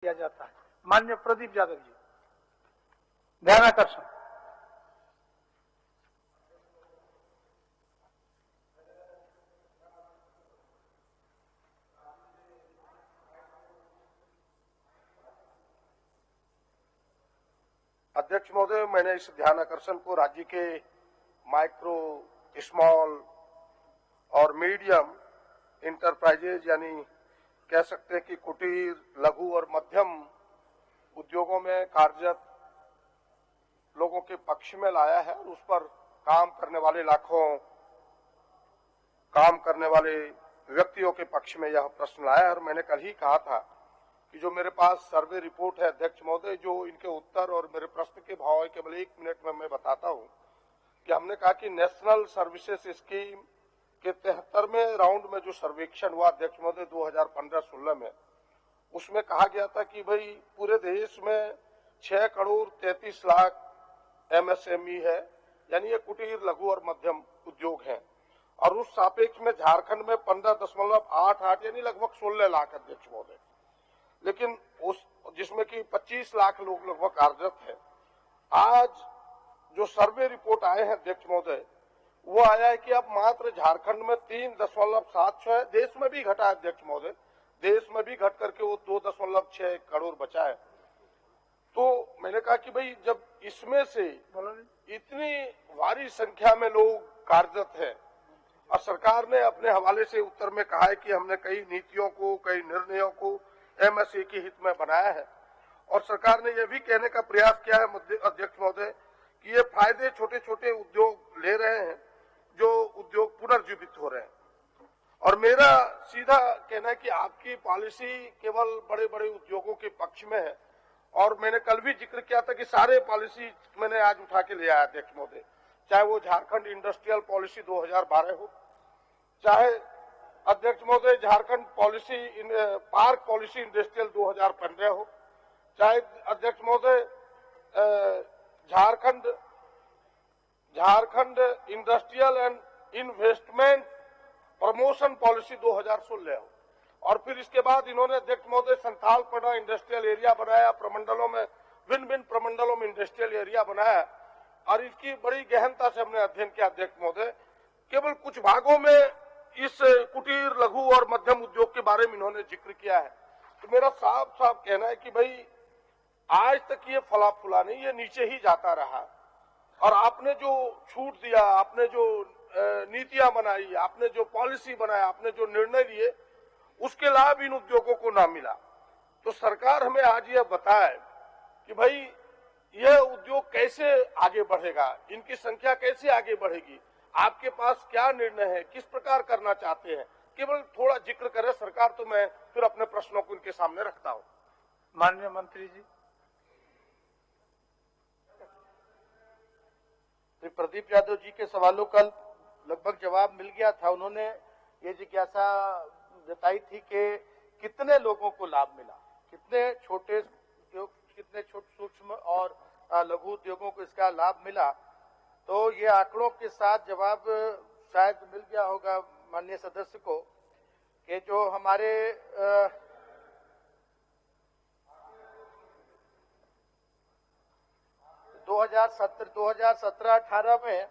किया जाता है। माननीय प्रदीप यादव जी, ध्यानाकर्षण। अध्यक्ष महोदय, मैंने इस ध्यानाकर्षण को राज्य के माइक्रो, स्मॉल और मीडियम इंटरप्राइजेज यानी कह सकते हैं कि कुटीर, लघु और मध्यम उद्योगों में कार्यरत लोगों के पक्ष में लाया है और उस पर काम करने वाले लाखों काम करने वाले व्यक्तियों के पक्ष में यह प्रश्न लाया है। और मैंने कल ही कहा था कि जो मेरे पास सर्वे रिपोर्ट है अध्यक्ष महोदय, जो इनके उत्तर और मेरे प्रश्न के भाव है, केवल 1 मिनट में मैं बताता हूं कि हमने कहा कि नेशनल सर्विसेज स्कीम के 73वें राउंड में जो सर्वेक्षण हुआ अध्यक्ष महोदय 2015-16 में, उसमें कहा गया था कि भाई पूरे देश में 6 करोड़ 33 लाख एमएसएमई है, यानी ये कुटीर, लघु और मध्यम उद्योग हैं। और उस सापेक्ष में झारखंड में 15.88 यानी लगभग 16 लाख अध्यक्ष महोदय, लेकिन उस जिसमें कि 25 लाख लोग लगभग कार्यरत है। आज जो सर्वे रिपोर्ट आए हैं अध्यक्ष महोदय, वो आया है कि अब मात्र झारखंड में 3.76 है। देश में भी घटा है अध्यक्ष महोदय, देश में भी घट करके वो 2.6 करोड़ बचा है। तो मैंने कहा कि भाई जब इसमें से इतनी भारी संख्या में लोग कार्यरत है और सरकार ने अपने हवाले से उत्तर में कहा है कि हमने कई नीतियों को, कई निर्णयों को एमएसए के हित में बनाया है, और सरकार ने यह भी कहने का प्रयास किया है अध्यक्ष महोदय कि ये फायदे छोटे छोटे उद्योग ले रहे हैं जो उद्योग पुनर्जीवित हो रहे हैं। और मेरा सीधा कहना है कि आपकी पॉलिसी केवल बड़े बड़े उद्योगों के पक्ष में है, और मैंने कल भी जिक्र किया था कि सारे पॉलिसी मैंने आज उठा के ले आया अध्यक्ष महोदय, चाहे वो झारखंड इंडस्ट्रियल पॉलिसी 2012 हो, चाहे अध्यक्ष महोदय Jharkhand policy park policy industrial 2015 हो, चाहे अध्यक्ष महोदय Jharkhand industrial and investment promotion policy 2016 हो, और फिर इसके बाद इन्होंने अध्यक्ष महोदय संथालपना इंडस्ट्रियल एरिया बनाया, प्रमंडलों में भिन्न प्रमंडलों में इंडस्ट्रियल एरिया बनाया, और इसकी बड़ी गहनता से हमने अध्ययन किया अध्यक्ष महोदय। केवल कुछ भागों में इस कुटीर, लघु और मध्यम उद्योग के बारे में इन्होंने जिक्र किया है। तो मेरा साफ साफ कहना है कि भाई आज तक ये फला फूला नहीं, ये नीचे ही जाता रहा, और आपने जो छूट दिया, आपने जो नीतियां बनाई, आपने जो पॉलिसी बनाया, आपने जो निर्णय लिए, उसके लाभ इन उद्योगों को ना मिला। तो सरकार हमें आज यह बताए कि भाई यह उद्योग कैसे आगे बढ़ेगा, इनकी संख्या कैसे आगे बढ़ेगी, आपके पास क्या निर्णय है, किस प्रकार करना चाहते हैं, केवल थोड़ा जिक्र करे सरकार, तो मैं फिर अपने प्रश्नों को इनके सामने रखता हूं। माननीय मंत्री जी। श्री प्रदीप यादव जी के सवालों का लगभग जवाब मिल गया था। उन्होंने ये जिज्ञासा जताई थी कि कितने लोगों को लाभ मिला, कितने छोटे उद्योग, कितने सूक्ष्म और लघु उद्योगों को इसका लाभ मिला। तो ये आंकड़ों के साथ जवाब शायद मिल गया होगा माननीय सदस्य को कि जो हमारे 2017-18 में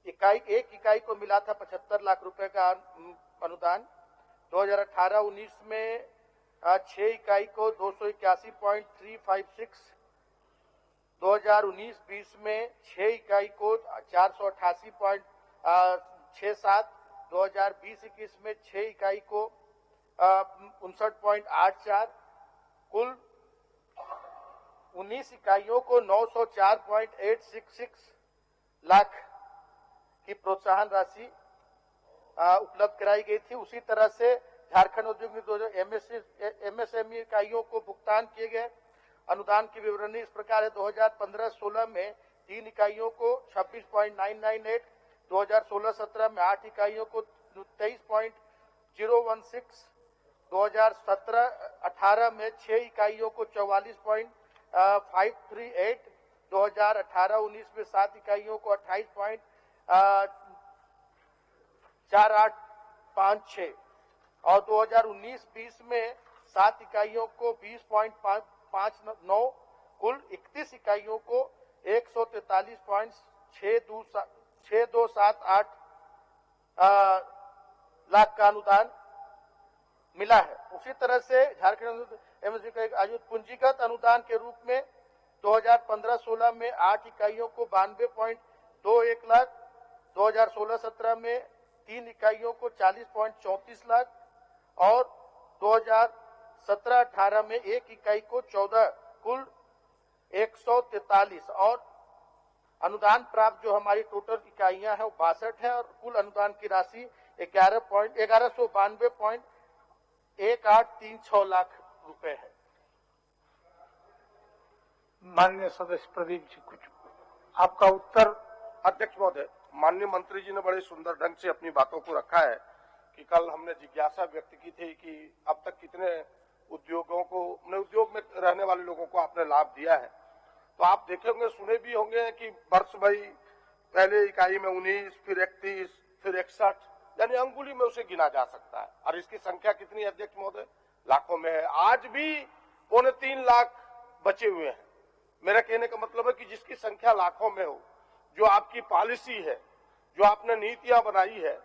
एक इकाई को मिला था 75 लाख रुपए का अनुदान। 2018-19 में 6 इकाई को 281.356, 2019-20 में 6 इकाई को 488.67, 2020-21 में 6 इकाई को 59.84, कुल 19 इकाइयों को 904.866 लाख की प्रोत्साहन राशि उपलब्ध कराई गई थी। उसी तरह से झारखंड औद्योगिक एमएसएमई इकाइयों को भुगतान किए गए अनुदान की विवरणी इस प्रकार है। 2015-16 में 3 इकाइयों को 26.998, 2016-17 में 8 इकाइयों को 23.016, 2017-18 में 6 इकाइयों को 44.538, 2018-19 में 7 इकाइयों को 28.4856, और 2019-20 में 7 इकाइयों को 20.59, कुल 31 इकाइयों को 143.6278 लाख का अनुदान मिला है। उसी तरह से झारखंड एमएसडी का एक आयुध पूंजीगत अनुदान के रूप में 2015-16 में 8 इकाइयों को 92.21 लाख, 2016-17 में 3 इकाइयों को 40.34 लाख और 2017-18 में 1 इकाई को 14, कुल 143 और अनुदान प्राप्त जो हमारी टोटल इकाइयां हैं वो 62 है और कुल अनुदान की राशि 1192.1836 लाख रुपए है। माननीय सदस्य प्रदीप जी, कुछ आपका उत्तर। अध्यक्ष महोदय, माननीय मंत्री जी ने बड़े सुंदर ढंग से अपनी बातों को रखा है कि कल हमने जिज्ञासा व्यक्त की थी कि अब तक कितने उद्योगों को, उद्योग में रहने वाले लोगों को आपने लाभ दिया है। तो आप देखे होंगे, सुने भी होंगे कि वर्ष भाई पहले इकाई में 19, फिर 31, फिर 61, यानी अंगुली में उसे गिना जा सकता है। और इसकी संख्या कितनी है अध्यक्ष महोदय? लाखों में है। आज भी 2.25 लाख बचे हुए हैं। मेरा कहने का मतलब है कि जिसकी संख्या लाखों में हो, जो आपकी पॉलिसी है, जो आपने नीतियां बनाई है,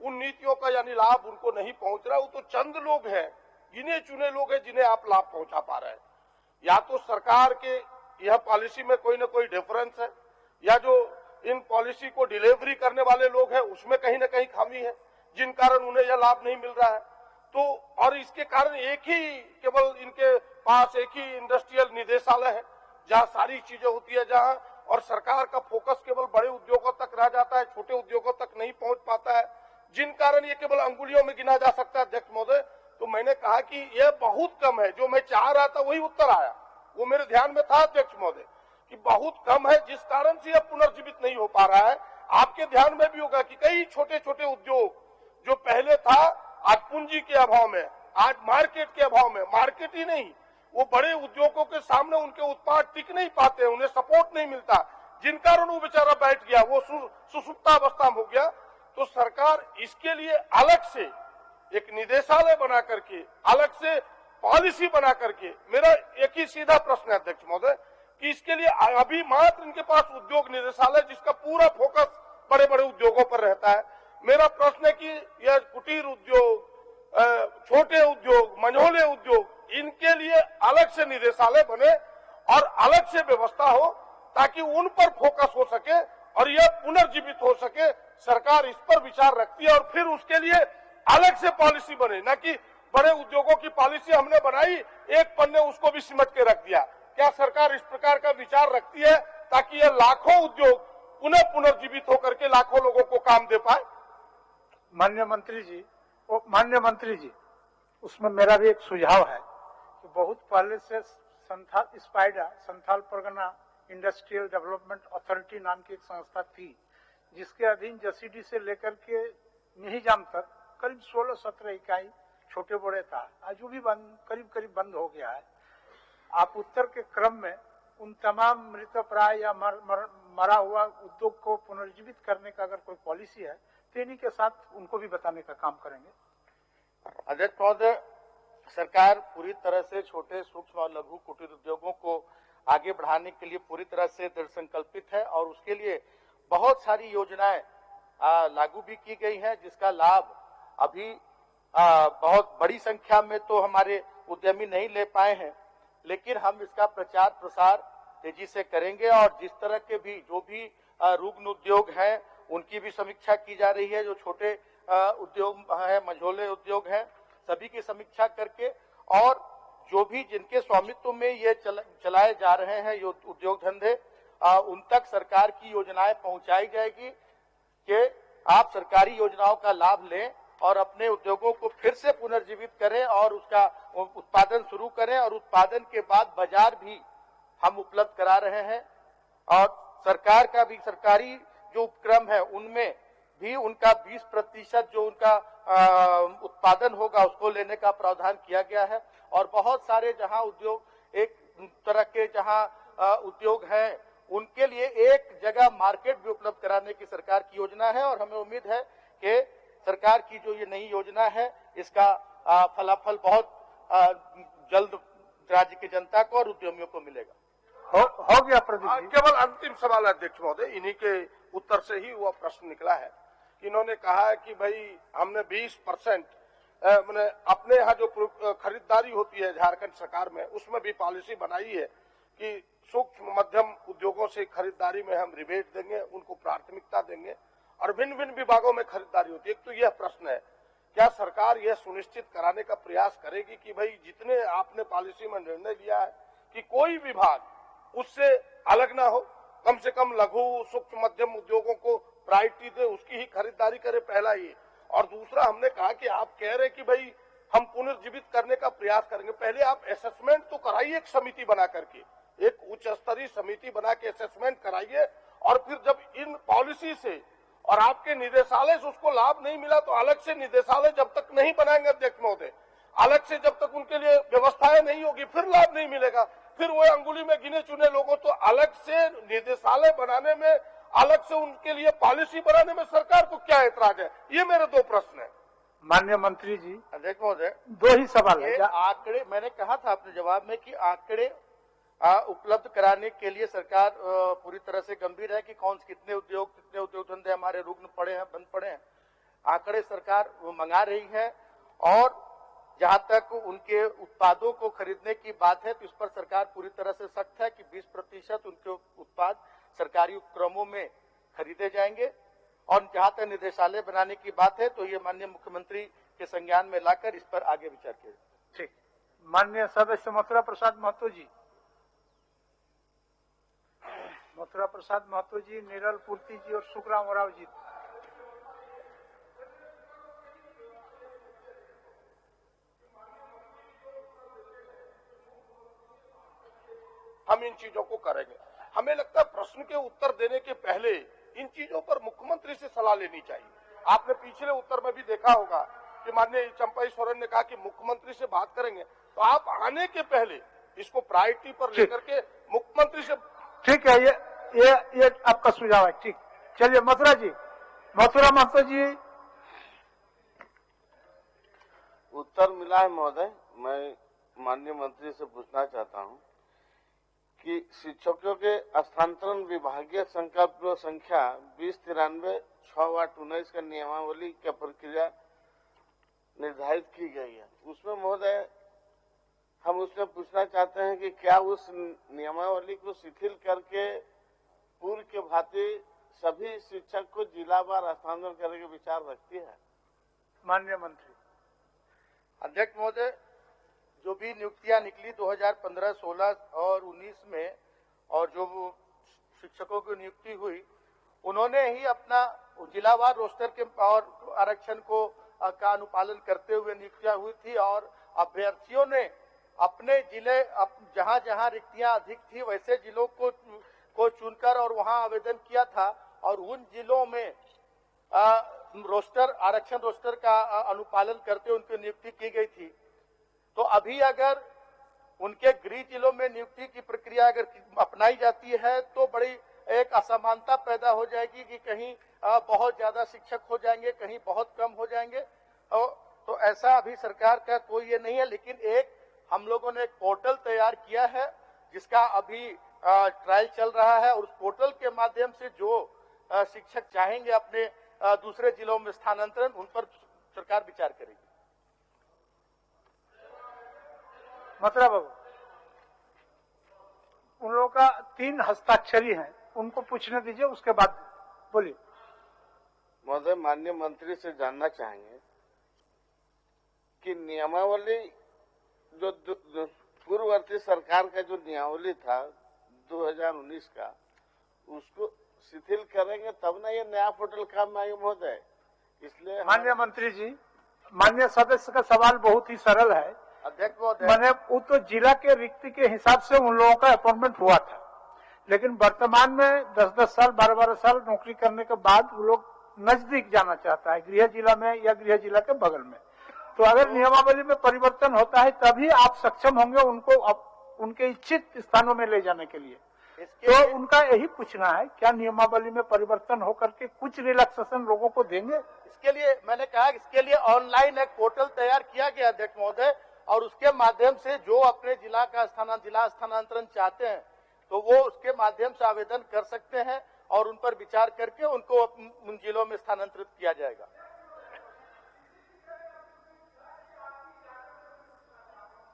उन नीतियों का यानी लाभ उनको नहीं पहुंच रहा। वो तो चंद लोग हैं, गिने चुने लोग हैं जिन्हें आप लाभ पहुंचा पा रहे हैं। या तो सरकार के यह पॉलिसी में कोई ना कोई डिफरेंस है, या जो इन पॉलिसी को डिलीवरी करने वाले लोग हैं उसमें कहीं ना कहीं खामी है, जिन कारण उन्हें यह लाभ नहीं मिल रहा है। तो और इसके कारण एक ही केवल इनके पास एक ही इंडस्ट्रियल निदेशालय है जहां सारी चीजें होती है, जहां और सरकार का फोकस केवल बड़े उद्योगों तक रह जाता है, छोटे उद्योगों तक नहीं पहुंच पाता है, जिन कारण ये केवल अंगुलियों में गिना जा सकता है। अध्यक्ष महोदय, तो मैंने कहा कि यह बहुत कम है। जो मैं चाह रहा था वही उत्तर आया, वो मेरे ध्यान में था अध्यक्ष महोदय, कि बहुत कम है, जिस कारण से यह पुनर्जीवित नहीं हो पा रहा है। आपके ध्यान में भी होगा कि कई छोटे छोटे उद्योग जो पहले था, आज पूंजी के अभाव में, आज मार्केट के अभाव में, मार्केट ही नहीं, वो बड़े उद्योगों के सामने उनके उत्पाद टिक नहीं पाते, उन्हें सपोर्ट नहीं मिलता, जिन कारण वो बेचारा बैठ गया, वो सुसुप्तावस्था में हो गया। तो सरकार इसके लिए अलग से एक निदेशालय बना करके, अलग से पॉलिसी बना करके, मेरा एक ही सीधा प्रश्न है अध्यक्ष महोदय कि इसके लिए अभी मात्र इनके पास उद्योग निदेशालय जिसका पूरा फोकस बड़े बड़े उद्योगों पर रहता है। मेरा प्रश्न है कि यह कुटीर उद्योग, छोटे उद्योग, मझोले उद्योग, इनके लिए अलग से निदेशालय बने और अलग से व्यवस्था हो ताकि उन पर फोकस हो सके और यह पुनर्जीवित हो सके। सरकार इस पर विचार रखती है और फिर उसके लिए अलग से पॉलिसी बने, न कि बड़े उद्योगों की पॉलिसी हमने बनाई, एक पन्ने उसको भी सिमट के रख दिया। क्या सरकार इस प्रकार का विचार रखती है ताकि यह लाखों उद्योग पुनः पुनर्जीवित होकर के लाखों लोगों को काम दे पाए? माननीय मंत्री जी, उसमें मेरा भी एक सुझाव है कि बहुत पहले से Santhal Pargana industrial development authority नाम की एक संस्था थी, जिसके अधीन जसीडी से लेकर के निहिजाम तक करीब 16-17 इकाई छोटे बड़े था। आज वो भी करीब बंद हो गया है। आप उत्तर के क्रम में उन तमाम मृतप्राय या मरा हुआ उद्योग को पुनर्जीवित करने का अगर कोई पॉलिसी है तो इन्हीं के साथ उनको भी बताने का काम करेंगे। अध्यक्ष महोदय, सरकार पूरी तरह से छोटे, सूक्ष्म और लघु कुटीर उद्योगों को आगे बढ़ाने के लिए पूरी तरह से दृढ़ संकल्पित है और उसके लिए बहुत सारी योजनाएं लागू भी की गई हैं, जिसका लाभ अभी बहुत बड़ी संख्या में तो हमारे उद्यमी नहीं ले पाए हैं, लेकिन हम इसका प्रचार प्रसार तेजी से करेंगे और जिस तरह के भी जो भी रुग्ण उद्योग हैं उनकी भी समीक्षा की जा रही है। जो छोटे उद्योग है, मझोले उद्योग हैं, सभी की समीक्षा करके और जो भी जिनके स्वामित्व में ये चलाए जा रहे हैं ये उद्योग धंधे, उन तक सरकार की योजनाएं पहुंचाई जाएगी कि आप सरकारी योजनाओं का लाभ लें और अपने उद्योगों को फिर से पुनर्जीवित करें और उसका उत्पादन शुरू करें और उत्पादन के बाद बाजार भी हम उपलब्ध करा रहे हैं। और सरकार का भी सरकारी जो उपक्रम है उनमें भी उनका 20% जो उनका उत्पादन होगा उसको लेने का प्रावधान किया गया है। और बहुत सारे जहां उद्योग, एक तरह के जहां उद्योग हैं उनके लिए एक जगह मार्केट भी उपलब्ध कराने की सरकार की योजना है और हमें उम्मीद है कि सरकार की जो ये नई योजना है इसका फलाफल बहुत जल्द राज्य की जनता को और उद्यमियों को मिलेगा। हो गया प्रदीप जी। केवल अंतिम सवाल अध्यक्ष महोदय, इन्हीं के उत्तर से ही वह प्रश्न निकला है। इन्होंने कहा है कि भाई हमने 20% मैंने अपने यहाँ जो खरीदारी होती है झारखंड सरकार में, उसमें भी पॉलिसी बनाई है कि सूक्ष्म मध्यम उद्योगों से खरीदारी में हम रिबेट देंगे, उनको प्राथमिकता देंगे और भिन्न भिन्न विभागों में खरीदारी होती है। एक तो यह प्रश्न है, क्या सरकार यह सुनिश्चित कराने का प्रयास करेगी कि भाई जितने आपने पॉलिसी में निर्णय लिया है कि कोई विभाग उससे अलग ना हो, कम से कम लघु सूक्ष्म मध्यम उद्योगों को प्रायोरिटी दे, उसकी ही खरीदारी करे, पहला ये। और दूसरा, हमने कहा कि आप कह रहे कि भाई हम पुनर्जीवित करने का प्रयास करेंगे, पहले आप असेसमेंट तो कराइए, एक समिति बना करके, एक उच्च स्तरीय समिति बना के असेसमेंट कराइए, और फिर जब इन पॉलिसी से और आपके निदेशालय से उसको लाभ नहीं मिला तो अलग से निदेशालय जब तक नहीं बनाएंगे अध्यक्ष महोदय, अलग से जब तक उनके लिए व्यवस्थाएं नहीं होगी, फिर लाभ नहीं मिलेगा। फिर वो अंगुली में गिने चुने लोगों, तो अलग से निदेशालय बनाने में, अलग से उनके लिए पॉलिसी बनाने में सरकार को क्या ऐतराज है? ये मेरे दो प्रश्न है। माननीय मंत्री जी, अध्यक्ष महोदय, दो ही सवाल है। आंकड़े मैंने कहा था अपने जवाब में कि आंकड़े उपलब्ध कराने के लिए सरकार पूरी तरह से गंभीर है कि कितने उद्योग धंधे हमारे रुग्ण पड़े हैं, बंद पड़े हैं। आंकड़े सरकार मंगा रही है और जहां तक उनके उत्पादों को खरीदने की बात है तो इस पर सरकार पूरी तरह से सख्त है कि 20% उनके उत्पाद सरकारी उपक्रमों में खरीदे जाएंगे। और जहां तक निदेशालय बनाने की बात है तो ये माननीय मुख्यमंत्री के संज्ञान में लाकर इस पर आगे विचार किया। ठीक, माननीय सदस्य मथुरा प्रसाद महतो जी। मथुरा प्रसाद महतो जी, नीरल पूर्ति जी और सुखराम राव जी। हम इन चीजों को करेंगे। हमें लगता है प्रश्न के उत्तर देने के पहले इन चीजों पर मुख्यमंत्री से सलाह लेनी चाहिए। आपने पिछले उत्तर में भी देखा होगा कि माननीय चंपाई सोरेन ने कहा कि मुख्यमंत्री से बात करेंगे, तो आप आने के पहले इसको प्रायोरिटी पर लेकर के मुख्यमंत्री से। ठीक है, ये आपका सुझाव है। ठीक, चलिए मथुरा जी, मथुरा महतो जी। उत्तर मिला है महोदय। मैं माननीय मंत्री से पूछना चाहता हूं कि शिक्षकों के स्थानांतरण विभागीय संकल्प संख्या 2093/6/19 का नियमावली की प्रक्रिया निर्धारित की गई है, उसमें महोदय हम उसमें पूछना चाहते हैं कि क्या उस नियमावली को शिथिल करके पूर्व के भांति सभी शिक्षक को जिलावार स्थानांतरण करने का विचार रखती है? माननीय मंत्री। अध्यक्ष महोदय, जो भी नियुक्तियां निकली 2015, 16 और 19 में और जो शिक्षकों की नियुक्ति हुई, उन्होंने ही अपना जिलावार रोस्टर के और आरक्षण को का अनुपालन करते हुए नियुक्तियां हुई थी और अभ्यर्थियों ने अपने जिले जहां जहां रिक्तियां अधिक थी वैसे जिलों को चुनकर और वहां आवेदन किया था और उन जिलों में आरक्षण रोस्टर का अनुपालन करते उनकी नियुक्ति की गई थी। तो अभी अगर उनके गृह जिलों में नियुक्ति की प्रक्रिया अगर अपनाई जाती है तो बड़ी एक असमानता पैदा हो जाएगी कि कहीं बहुत ज्यादा शिक्षक हो जाएंगे, कहीं बहुत कम हो जाएंगे। तो ऐसा अभी सरकार का कोई ये नहीं है, लेकिन एक हम लोगों ने एक पोर्टल तैयार किया है जिसका अभी ट्रायल चल रहा है और उस पोर्टल के माध्यम से जो शिक्षक चाहेंगे अपने दूसरे जिलों में स्थानांतरण, उन पर सरकार विचार करेगी। मथुरा बाबू, उन लोगों का 3 हस्ताक्षरी हैं, उनको पूछने दीजिए, उसके बाद बोलिए। महोदय, माननीय मंत्री से जानना चाहेंगे कि नियमावली जो पूर्ववर्ती सरकार का जो नियमावली था 2019 का, उसको शिथिल करेंगे तब ना ये नया पोर्टल काम में आएगा महोदय। इसलिए माननीय मंत्री जी, माननीय सदस्य का सवाल बहुत ही सरल है। अध्यक्ष महोदय, मैंने वो तो जिला के रिक्ति के हिसाब से उन लोगों का अपॉइंटमेंट हुआ था, लेकिन वर्तमान में 10-10 साल 12-12 साल नौकरी करने के बाद वो लोग नजदीक जाना चाहता है, गृह जिला में या गृह जिला के बगल में। तो अगर नियमावली में परिवर्तन होता है तभी आप सक्षम होंगे उनको उनके इच्छित स्थानों में ले जाने के लिए। तो उनका यही पूछना है, क्या नियमावली में परिवर्तन होकर के कुछ रिलैक्सेशन लोगों को देंगे? इसके लिए मैंने कहा इसके लिए ऑनलाइन एक पोर्टल तैयार किया गया अध्यक्ष महोदय, और उसके माध्यम से जो अपने जिला स्थानांतरण चाहते हैं तो वो उसके माध्यम से आवेदन कर सकते हैं और उन पर विचार करके उनको उन जिलों में स्थानांतरित किया जाएगा।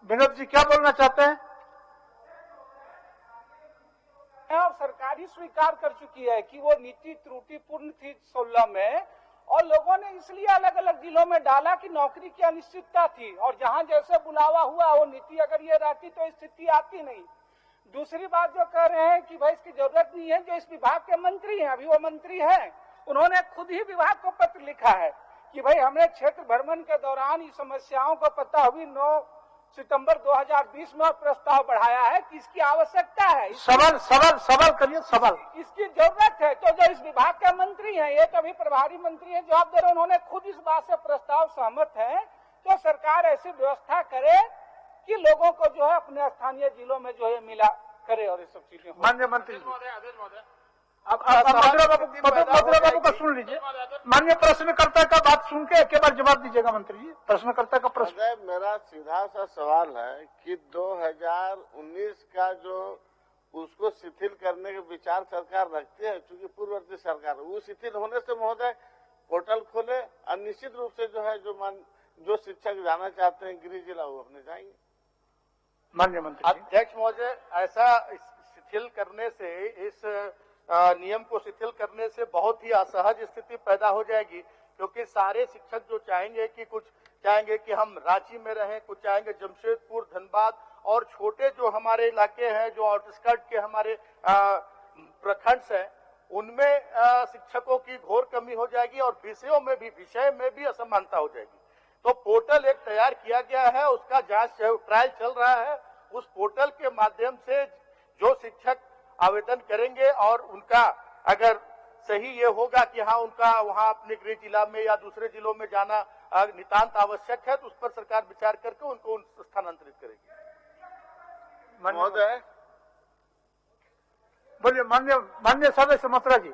विनोद जी क्या बोलना चाहते हैं? और सरकार ही स्वीकार कर चुकी है कि वो नीति त्रुटिपूर्ण थी 16 में, और लोगों ने इसलिए अलग अलग जिलों में डाला कि नौकरी की अनिश्चितता थी, और जहां जैसे बुलावा हुआ वो नीति अगर ये रहती तो स्थिति आती नहीं। दूसरी बात जो कह रहे हैं कि भाई इसकी जरूरत नहीं है, जो इस विभाग के मंत्री हैं, अभी वो मंत्री हैं, उन्होंने खुद ही विभाग को पत्र लिखा है कि भाई हमने क्षेत्र भ्रमण के दौरान इस समस्याओं को पता हुई 9 सितंबर 2020 में प्रस्ताव बढ़ाया है कि इसकी आवश्यकता है। सवाल करिए, सवाल। इसकी जरूरत है। तो जो इस विभाग के मंत्री हैं, ये तो अभी प्रभारी मंत्री हैं, जवाब दे रहे, उन्होंने खुद इस बात से प्रस्ताव सहमत है तो सरकार ऐसी व्यवस्था करे कि लोगों को जो है अपने स्थानीय जिलों में जो है मिला करे और ये सब चीजें। माननीय मंत्री अब मथुरा बाबू का सुन लीजिए। माननीय प्रश्नकर्ता का बात सुन के एक बार जवाब दीजिएगा मंत्री जी। प्रश्नकर्ता का प्रश्न। मेरा सीधा सा सवाल है कि 2019 का जो उसको शिथिल करने के विचार सरकार रखती है, क्योंकि पूर्ववर्ती सरकार वो शिथिल होने से महोदय पोर्टल खोले और निश्चित रूप से जो है जो शिक्षक जाना चाहते हैं गृह जिला वो अपने जाएंगे। माननीय मंत्री अध्यक्ष महोदय, ऐसा शिथिल करने से, इस नियम को शिथिल करने से बहुत ही असहज स्थिति पैदा हो जाएगी, क्योंकि सारे शिक्षक जो चाहेंगे कि कुछ चाहेंगे कि हम रांची में रहें, कुछ चाहेंगे जमशेदपुर, धनबाद, और छोटे जो हमारे इलाके हैं, जो आउटस्कर्ट के हमारे प्रखंड हैं, उनमें शिक्षकों की घोर कमी हो जाएगी और विषय में भी असमानता हो जाएगी। तो पोर्टल एक तैयार किया गया है, उसका ट्रायल चल रहा है। उस पोर्टल के माध्यम से जो शिक्षक आवेदन करेंगे और उनका अगर सही ये होगा कि हाँ उनका वहाँ अपने गृह जिला में या दूसरे जिलों में जाना नितांत आवश्यक है, तो उस पर सरकार विचार करके उनको स्थानांतरित करेगी। महोदय बोलिए। माननीय सदस्य मथुरा जी।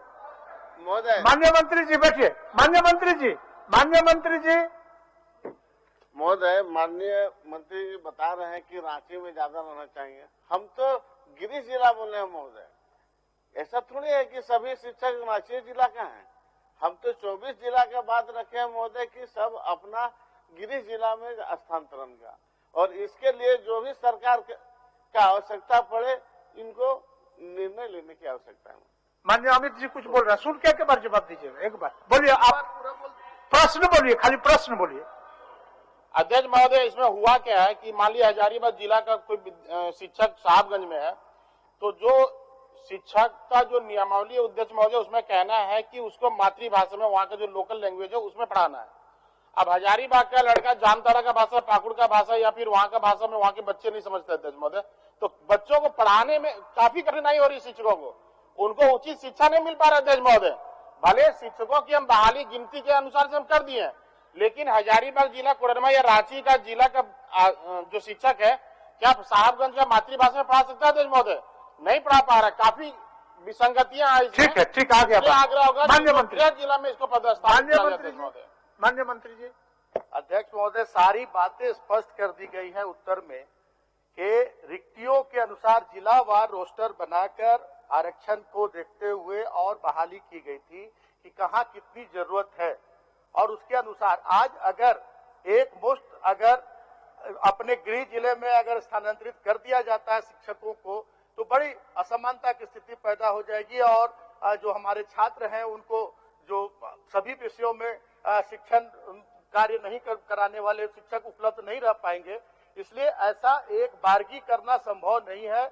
महोदय, माननीय मंत्री जी बैठिए। माननीय मंत्री जी महोदय, माननीय मंत्री जी बता रहे हैं कि रांची में ज्यादा रहना चाहिए। हम तो गिरिश जिला बोले हैं महोदय, ऐसा थोड़ी है कि सभी शिक्षक रांची जिला का हैं। हम तो 24 जिला का बात रखे हैं महोदय कि सब अपना गिरिश जिला में स्थानांतरण का, और इसके लिए जो भी सरकार का आवश्यकता पड़े इनको निर्णय लेने की आवश्यकता है। माननीय अमित जी कुछ बोल रहे हैं, सुन के एक बार जवाब दीजिएगा। एक बार बोलिए, आप प्रश्न बोलिए, खाली प्रश्न बोलिए। अध्यक्ष महोदय, इसमें हुआ क्या है कि मान लिया हजारीबाग जिला का कोई शिक्षक साहबगंज में है, तो जो शिक्षक का जो नियमावली अध्यक्ष महोदय उसमें कहना है कि उसको मातृभाषा में, वहाँ का जो लोकल लैंग्वेज है उसमें पढ़ाना है। अब हजारीबाग का लड़का जामताड़ा का भाषा, पाकुड़ का भाषा या फिर वहाँ का भाषा में वहाँ के बच्चे नहीं समझते अध्यक्ष महोदय, तो बच्चों को पढ़ाने में काफी कठिनाई हो रही है। शिक्षकों को उनको उचित शिक्षा नहीं मिल पा रहा अध्यक्ष महोदय। भले शिक्षकों की हम बहाली गिनती के अनुसार से हम कर दिए, लेकिन हजारीबाग जिला, कोडरमा या रांची का जिला का जो शिक्षक है, क्या साहबगंज का मातृभाषा में पढ़ा सकता है अध्यक्ष महोदय? नहीं पढ़ा पा रहा, काफी विसंगतियां। ठीक है, ठीक, आ गया। आग्रह होगा माननीय मंत्री जिला में इसको पदस्थापित किया जाए। माननीय मंत्री जी। अध्यक्ष महोदय, सारी बातें स्पष्ट कर दी गई है उत्तर में कि रिक्तियों के अनुसार जिलावार रोस्टर बनाकर आरक्षण को देखते हुए और बहाली की गई थी कि कहाँ कितनी जरूरत है, और उसके अनुसार आज अगर एक मुश्त अगर अपने गृह जिले में अगर स्थानांतरित कर दिया जाता है शिक्षकों को, तो बड़ी असमानता की स्थिति पैदा हो जाएगी और जो हमारे छात्र हैं उनको जो सभी विषयों में शिक्षण कार्य नहीं कराने वाले शिक्षक उपलब्ध नहीं रह पाएंगे। इसलिए ऐसा एक बारगी करना संभव नहीं है।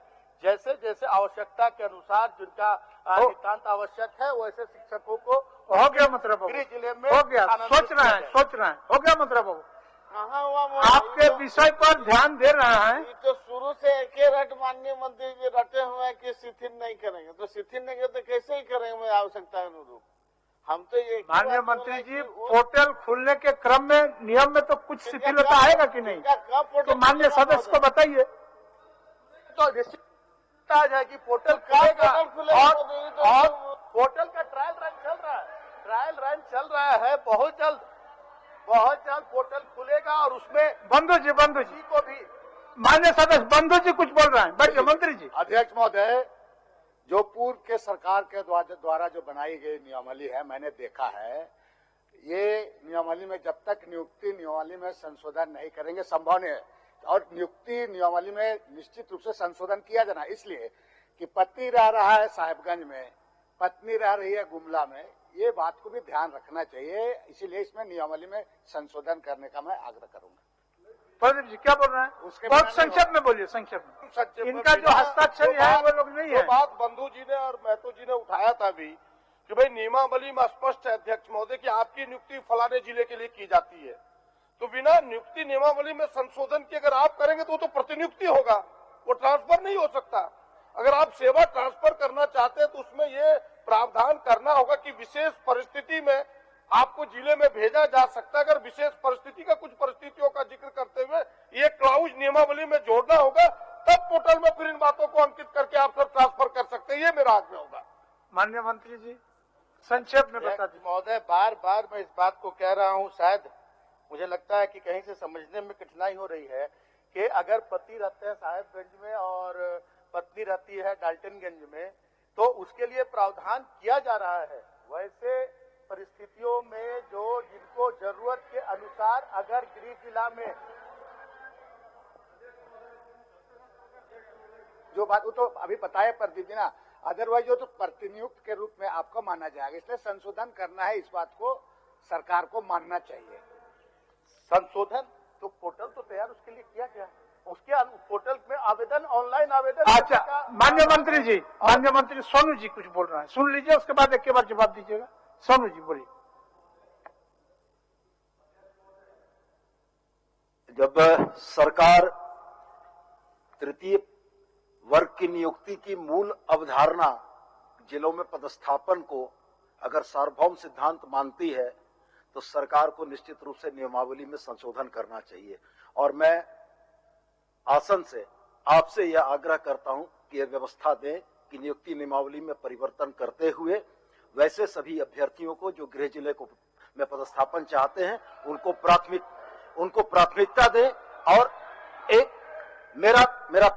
जैसे जैसे आवश्यकता के अनुसार जिनका नितांत आवश्यक है वैसे शिक्षकों को हो गया मतलब गृह जिले में हो गया। सोच रहे हैं हो गया मतलब कहाँ हुआ आपके विषय पर ध्यान दे रहा है। तो शुरू से एक ही रट माननीय मंत्री जी रटे हुए हैं कि शिथिल नहीं करेंगे, तो शिथिल नहीं करते कैसे ही करेंगे आवश्यकता अनुरूप। हम तो ये माननीय मंत्री जी, पोर्टल खुलने के क्रम में नियम में तो कुछ शिथिलता आएगा कि नहीं, तो माननीय सदस्य को बताइए। तो निश्चित आ जाएगी, पोर्टल खुलेगा और पोर्टल का ट्रायल रन चल रहा है, बहुत जल्द बहुत जल्द पोर्टल खुलेगा और उसमें बंधु जी किसी को भी मान्य सदस्य बंधु जी कुछ बोल रहे हैं, बैठिए मंत्री जी। अध्यक्ष महोदय, जो पूर्व के सरकार के द्वारा जो बनाई गई नियमावली है, मैंने देखा है, ये नियमावली में जब तक नियुक्ति नियमावली में संशोधन नहीं करेंगे संभव नहीं है। और नियुक्ति नियमावली में निश्चित रूप से संशोधन किया जाना, इसलिए कि पति रह रहा है साहिबगंज में, पत्नी रह रही है गुमला में, ये बात को भी ध्यान रखना चाहिए। इसीलिए इसमें नियमावली में संशोधन करने का मैं आग्रह करूंगा। प्रदीप जी क्या बोल रहे हैं? उसके बहुत बिना संक्षेप में बोलिए, संक्षेप में। संक्षेप में इनका जो बिना- हस्ताक्षर है वो लोग नहीं जो है। बात बंधु जी ने और महतो जी ने उठाया था अभी कि भाई नियमावली में स्पष्ट है अध्यक्ष महोदय कि आपकी नियुक्ति फलाने जिले के लिए की जाती है, तो बिना नियुक्ति नियमावली में संशोधन के अगर आप करेंगे तो वो तो प्रतिनियुक्ति होगा, वो ट्रांसफर नहीं हो सकता। अगर आप सेवा ट्रांसफर करना चाहते हैं तो उसमें ये प्रावधान करना होगा कि विशेष परिस्थिति में आपको जिले में भेजा जा सकता है। अगर विशेष परिस्थिति का कुछ परिस्थितियों का जिक्र करते हुए ये क्लाउज नियमावली में जोड़ना होगा, तब पोर्टल में फिर इन बातों को अंकित करके आप सब ट्रांसफर कर सकते हैं। ये मेरा आग्रह होगा। माननीय मंत्री जी संक्षेप में बता दीजिए। महोदय, बार बार मैं इस बात को कह रहा हूं, शायद मुझे लगता है कि कहीं से समझने में कठिनाई हो रही है कि अगर पति रहते हैं साहेबगंज में और पत्नी रहती है डाल्टनगंज में, तो उसके लिए प्रावधान किया जा रहा है। वैसे परिस्थितियों में जो जिनको जरूरत के अनुसार अगर गृह जिला में जो बात वो तो अभी पता है प्रदीप जी ना, अदरवाइज जो तो प्रतिनियुक्त के रूप में आपको माना जाएगा, इसलिए संशोधन करना है। इस बात को सरकार को मानना चाहिए। संशोधन तो पोर्टल तो तैयार उसके लिए किया गया है, उसके पोर्टल में आवेदन, ऑनलाइन आवेदन। अच्छा माननीय मंत्री जी, माननीय मंत्री सोनू जी कुछ बोल रहे हैं, सुन लीजिए, उसके बाद एक के बाद जवाब दीजिएगा। सोनू जी बोलिए। जब सरकार तृतीय वर्ग की नियुक्ति की मूल अवधारणा जिलों में पदस्थापन को अगर सार्वभौम सिद्धांत मानती है तो सरकार को निश्चित रूप से नियमावली में संशोधन करना चाहिए। और मैं आसन से आपसे यह आग्रह करता हूं कि यह व्यवस्था दें कि नियुक्ति नियमावली में परिवर्तन करते हुए वैसे सभी अभ्यर्थियों को जो गृह जिले को में पदस्थापन चाहते हैं उनको प्राथमिकता दें। और एक मेरा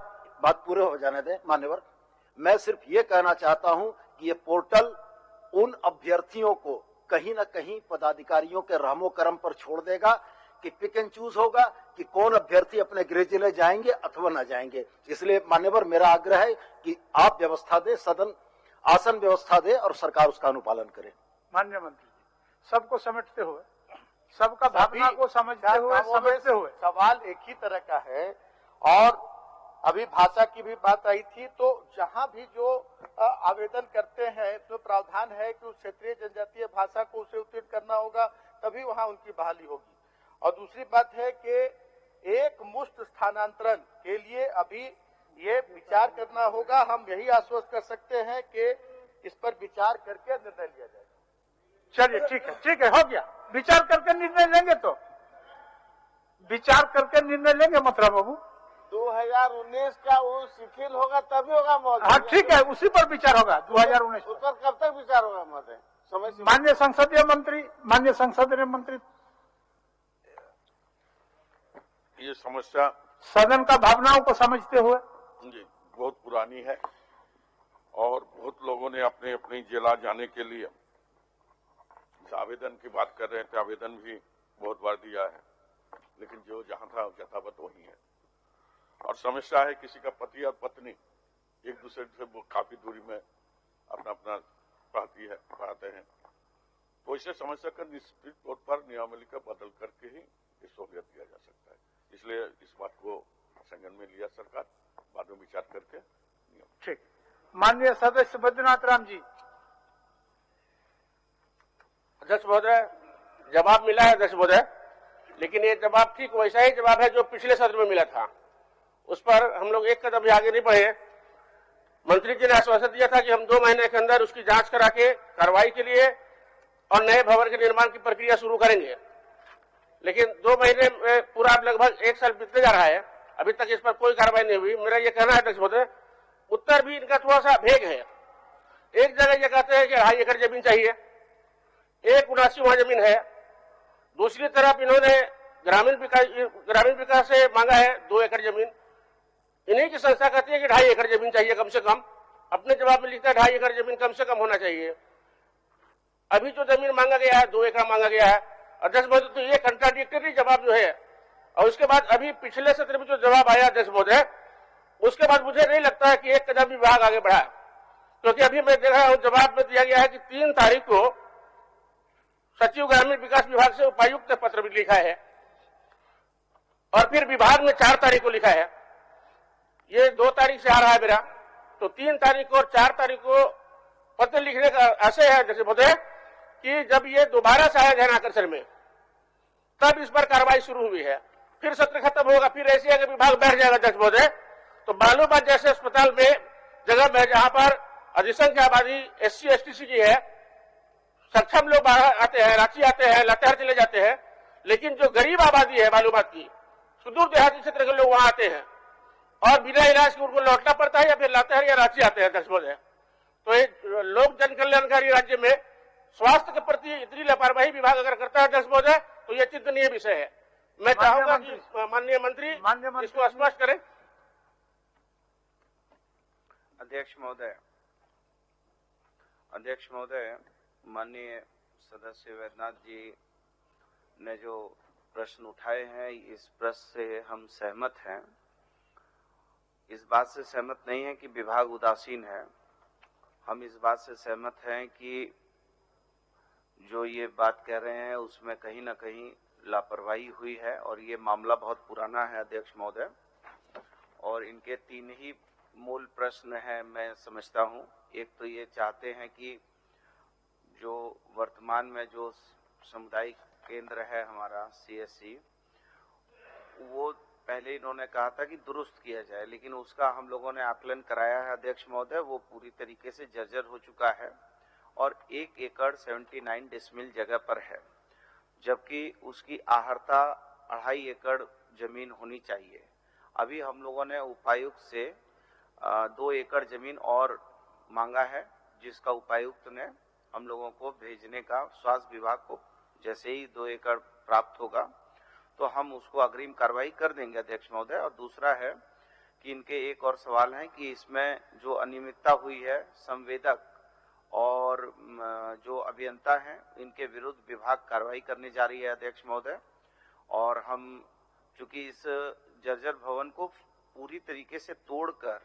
बात पूरे हो जाने दें मान्यवर, मैं सिर्फ ये कहना चाहता हूं कि ये पोर्टल उन अभ्यर्थियों को कहीं न कहीं पदाधिकारियों के रहमो करम पर छोड़ देगा कि पिक एंड चूज होगा कि कौन अभ्यर्थी अपने गृह जिले जाएंगे अथवा न जाएंगे। इसलिए मान्यवर मेरा आग्रह है कि आप व्यवस्था दे, सदन आसन व्यवस्था दे और सरकार उसका अनुपालन करे। माननीय मंत्री जी सबको समेटते हुए, सबका भावना को समझते हुए सवाल एक ही तरह का है। और अभी भाषा की भी बात आई थी, तो जहां भी जो आवेदन करते हैं तो प्रावधान है कि उस क्षेत्रीय जनजातीय भाषा को उसे उत्तीर्ण करना होगा, तभी वहां उनकी बहाली होगी। और दूसरी बात है कि एक मुश्त स्थानांतरण के लिए अभी ये विचार करना होगा। हम यही आश्वस्त कर सकते हैं कि इस पर विचार करके निर्णय लिया जाए। चलिए ठीक है, हो गया। विचार करके निर्णय लेंगे, तो विचार करके निर्णय लेंगे मथुरा बाबू। 2019 का वो शिथिल होगा तभी होगा महोदय। हाँ ठीक है, उसी पर विचार होगा 2019। उस पर कब तक विचार होगा महोदय? समय सीमा। माननीय संसदीय मंत्री ये समस्या सदन का भावनाओं को समझते हुए जी बहुत पुरानी है और बहुत लोगों ने अपने अपनी जिला जाने के लिए इस आवेदन की बात कर रहे थे, आवेदन भी बहुत बार दिया है, लेकिन जो जहां था यथावत वही है। और समस्या है किसी का पति और पत्नी एक दूसरे से वो काफी दूरी में अपना पढ़ाते हैं, तो इसे समस्या का निश्चित तौर पर नियमावली का बदल करके ही इस सहूलियत दिया जा सकता है। इसलिए इस बात को संज्ञान में लिया सरकार, बाद में विचार करके नियम। ठीक। माननीय सदस्य बैद्यनाथ राम जी। अध्यक्ष महोदय, जवाब मिला है अध्यक्ष महोदय, लेकिन ये जवाब ठीक वैसा ही जवाब है जो पिछले सत्र में मिला था। उस पर हम लोग एक कदम भी आगे नहीं बढ़े। मंत्री जी ने आश्वासन दिया था कि हम 2 महीने के अंदर उसकी जांच करा के कार्रवाई के लिए और नए भवन के निर्माण की प्रक्रिया शुरू करेंगे, लेकिन 2 महीने में पूरा लगभग 1 साल बीतने जा रहा है, अभी तक इस पर कोई कार्रवाई नहीं हुई। मेरा ये कहना है अध्यक्ष महोदय, उत्तर भी इनका थोड़ा सा भेग है। एक जगह ये कहते हैं कि 2.5 एकड़ जमीन चाहिए, 179 वहां जमीन है, दूसरी तरफ इन्होंने ग्रामीण विकास से मांगा है 2 एकड़ जमीन। इन्हीं की संस्था कहती है कि 2.5 एकड़ जमीन चाहिए कम से कम। अपने जवाब में लिखता है 2.5 एकड़ जमीन कम से कम होना चाहिए। अभी जो जमीन मांगा गया है 2 एकड़ मांगा गया है। अध्यक्ष महोदय, तो ये कंट्राडिक्टरी जवाब जो है, और उसके बाद अभी पिछले सत्र में जो जवाब आया अध्यक्ष महोदय, उसके बाद मुझे नहीं लगता है कि एक कदम विभाग आगे बढ़ा, क्योंकि अभी मैं देख रहा हूं जवाब में दिया गया है कि 3 तारीख को सचिव ग्रामीण विकास विभाग से उपायुक्त ने पत्र भी लिखा है और फिर विभाग ने 4 तारीख को लिखा है। ये 2 तारीख से आ रहा है मेरा, तो 3 तारीख को और 4 तारीख को पत्र लिखने का ऐसे है जैसे बोलते हैं कि जब ये दोबारा से आया ध्यान आकर्षण में, तब इस पर कार्रवाई शुरू हुई है। फिर सत्र खत्म होगा, फिर ऐसे अगर विभाग बैठ जाएगा अध्यक्ष महोदय, तो बालूबाद जैसे अस्पताल में जगह में जहां पर अधिसंख्य आबादी SC ST की है, सक्षम लोग बाहर आते हैं, रांची आते हैं, लातेहार चले जाते हैं, लेकिन जो गरीब आबादी है बालूबाद की, सुदूर देहाती क्षेत्र के लोग वहां आते हैं और बिना इलाज के उनको लौटना पड़ता है या फिर लातेहार या रांची आते हैं अध्यक्ष महोदय। तो ये लोक जन कल्याणकारी राज्य में स्वास्थ्य के प्रति इतनी लापरवाही विभाग अगर करता है अध्यक्ष महोदय, तो यह चिंतनीय विषय है। मैं चाहूंगा कि माननीय मंत्री इसको स्पष्ट करें। अध्यक्ष महोदय, माननीय सदस्य वैद्यनाथ जी ने जो प्रश्न उठाए हैं, इस प्रश्न से हम सहमत हैं। इस बात से सहमत नहीं है कि विभाग उदासीन है। हम इस बात से सहमत हैं कि जो ये बात कह रहे हैं उसमें कहीं ना कहीं लापरवाही हुई है और ये मामला बहुत पुराना है अध्यक्ष महोदय। और इनके 3 ही मूल प्रश्न हैं मैं समझता हूं। एक तो ये चाहते हैं कि जो वर्तमान में जो सामुदायिक केंद्र है हमारा CSC, वो पहले इन्होंने कहा था कि दुरुस्त किया जाए, लेकिन उसका हम लोगों ने आकलन कराया है अध्यक्ष महोदय, वो पूरी तरीके से जर्जर हो चुका है और 1 एकड़ 79 डिसमिल जगह पर है, जबकि उसकी आहर्ता 2.5 एकड़ जमीन होनी चाहिए। अभी हम लोगों ने उपायुक्त से 2 एकड़ जमीन और मांगा है, जिसका उपायुक्त ने हम लोगों को भेजने का, स्वास्थ्य विभाग को जैसे ही 2 एकड़ प्राप्त होगा तो हम उसको अग्रिम कार्रवाई कर देंगे अध्यक्ष महोदय। और दूसरा है कि इनके एक और सवाल है कि इसमें जो अनियमितता हुई है, संवेदक और जो अभियंता हैं, इनके विरुद्ध विभाग कार्रवाई करने जा रही है अध्यक्ष महोदय। और हम चूंकि इस जर्जर भवन को पूरी तरीके से तोड़कर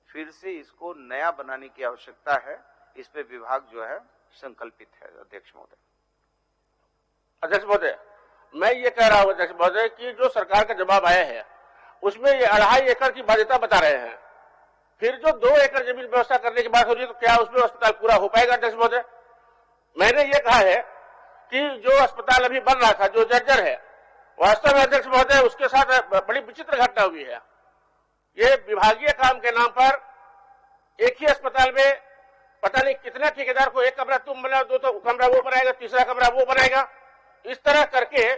फिर से इसको नया बनाने की आवश्यकता है, इस पे विभाग जो है संकल्पित है अध्यक्ष महोदय। अध्यक्ष महोदय, मैं ये कह रहा हूं अध्यक्ष महोदय कि जो सरकार का जवाब आया है उसमें ये 2.5 एकड़ की बाध्यता बता रहे हैं, फिर जो 2 एकड़ जमीन व्यवस्था करने की बात हो रही है, तो क्या उसमें अस्पताल पूरा हो पाएगा अध्यक्ष महोदय? मैंने ये कहा है कि जो अस्पताल अभी बन रहा था, जो जर्जर है, वास्तव में अध्यक्ष महोदय उसके साथ बड़ी विचित्र घटना हुई है। ये विभागीय काम के नाम पर एक ही अस्पताल में पता नहीं कितने ठेकेदार को 1 कमरा तुम बनाओ, 2 कमरा वो बनाएगा, 3रा कमरा वो बनाएगा, इस तरह करके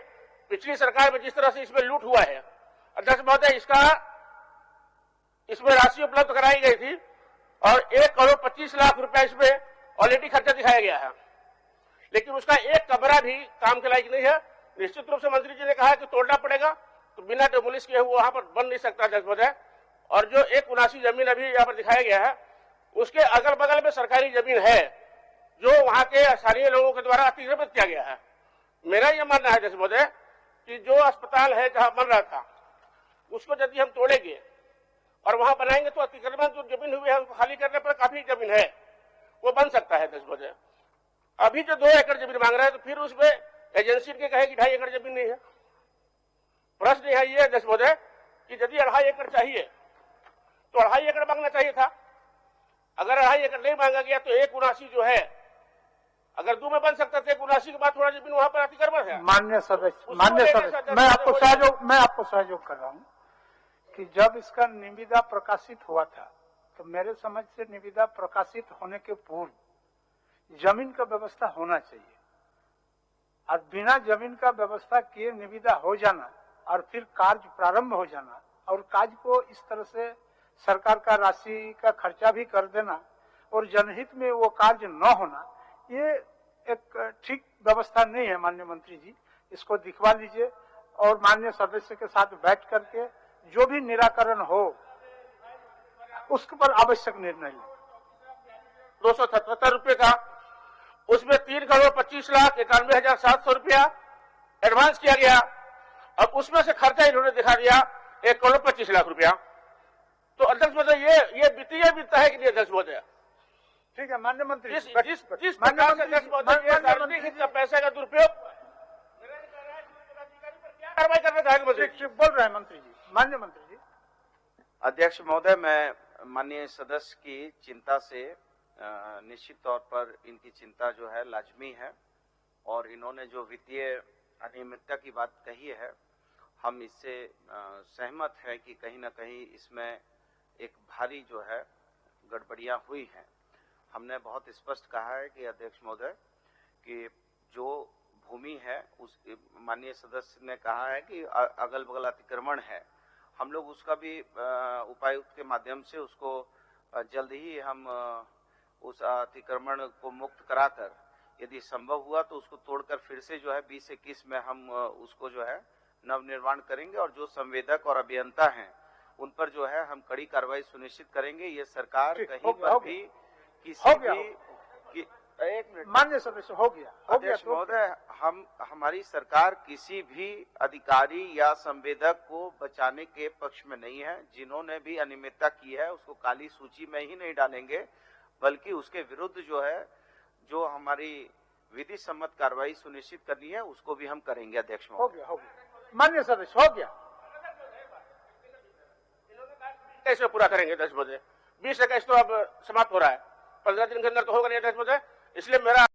पिछली सरकार में जिस तरह से इसमें लूट हुआ है अध्यक्ष महोदय, इसमें राशि उपलब्ध कराई गई थी और 1,25,00,000 रुपया इसमें ऑलरेडी खर्चा दिखाया गया है, लेकिन उसका 1 कमरा भी काम के लायक नहीं है। निश्चित रूप से मंत्री जी ने कहा कि तोड़ना पड़ेगा, तो बिना डेमोलिश किए हुए वहां पर बन नहीं सकता अध्यक्ष महोदय। और जो 179 जमीन अभी यहाँ पर दिखाया गया है, उसके अगल बगल में सरकारी जमीन है जो वहां के स्थानीय लोगों के द्वारा अतिक्रमित किया गया है। मेरा यह मानना है अध्यक्ष महोदय कि जो अस्पताल है जहां बन रहा था, उसको यदि हम तोड़ेंगे और वहां बनाएंगे तो अतिक्रमण जो जमीन हुई है उसको खाली करने पर काफी जमीन है, वो बन सकता है अध्यक्ष महोदय। अभी जो 2 एकड़ जमीन मांग रहा है, तो फिर उसमें एजेंसी के कहे कि 2.5 एकड़ जमीन नहीं है। प्रश्न यह है अध्यक्ष महोदय कि यदि 2.5 एकड़ चाहिए तो 2.5 एकड़ मांगना चाहिए था। अगर 2.5 एकड़ नहीं मांगा गया तो 179 जो है, अगर 2 में बन सकता था, 179 के बाद थोड़ा जमीन वहां पर अतिक्रमण है। मान्य सदस्य, मैं आपको सहयोग कर रहा हूं कि जब इसका निविदा प्रकाशित हुआ था, तो मेरे समझ से निविदा प्रकाशित होने के पूर्व जमीन का व्यवस्था होना चाहिए, और बिना जमीन का व्यवस्था किए निविदा हो जाना और फिर कार्य प्रारंभ हो जाना और कार्य को इस तरह से सरकार का राशि का खर्चा भी कर देना और जनहित में वो कार्य न होना, ये एक ठीक व्यवस्था नहीं है माननीय मंत्री जी। इसको दिखवा लीजिए और माननीय सदस्य के साथ बैठ करके जो भी निराकरण हो उसके पर आवश्यक निर्णय लें। 277 रुपए का, उसमें 3,25,91,700 रुपया एडवांस किया गया और उसमें से खर्चा इन्होंने दिखा दिया 1,25,00,000 रुपया। तो अध्यक्ष महोदय ये वित्तीय वित्त है कि नहीं अध्यक्ष महोदय? ठीक है माननीय मंत्री, जिस प्रकार से अध्यक्ष महोदय ये सार्वजनिक हित का पैसे का दुरुपयोग क्या कार्रवाई करना चाहेंगे मंत्री? बोल रहे हैं मंत्री जी। माननीय मंत्री जी। अध्यक्ष महोदय, मैं माननीय सदस्य की चिंता से निश्चित तौर पर इनकी चिंता जो है लाजमी है और इन्होंने जो वित्तीय अनियमितता की बात कही है हम इससे सहमत है कि कहीं ना कहीं इसमें एक भारी जो है गड़बड़ियां हुई हैं। हमने बहुत स्पष्ट कहा है कि अध्यक्ष महोदय कि जो भूमि है उस माननीय सदस्य ने कहा है कि अगल बगल अतिक्रमण है, हम लोग उसका भी उपायुक्त के माध्यम से उसको जल्द ही हम उस अतिक्रमण को मुक्त कराकर यदि संभव हुआ तो उसको तोड़कर फिर से जो है 2021 में हम उसको जो है नवनिर्माण करेंगे और जो संवेदक और अभियंता हैं उन पर जो है हम कड़ी कार्रवाई सुनिश्चित करेंगे। ये सरकार कहीं पर भी किसी भी एक मिनट माननीय सदस्य हो गया अध्यक्ष महोदय, हमारी सरकार किसी भी अधिकारी या संवेदक को बचाने के पक्ष में नहीं है। जिन्होंने भी अनियमितता की है उसको काली सूची में ही नहीं डालेंगे बल्कि उसके विरुद्ध जो है जो हमारी विधि सम्मत कार्रवाई सुनिश्चित करनी है उसको भी हम करेंगे। अध्यक्ष महोदय हो गया माननीय सदस्य हो गया। कैसे पूरा करेंगे अध्यक्ष महोदय? 20 21 तो अब समाप्त हो रहा है, 15 दिन के अंदर तो होगा नहीं अध्यक्ष महोदय, इसलिए मेरा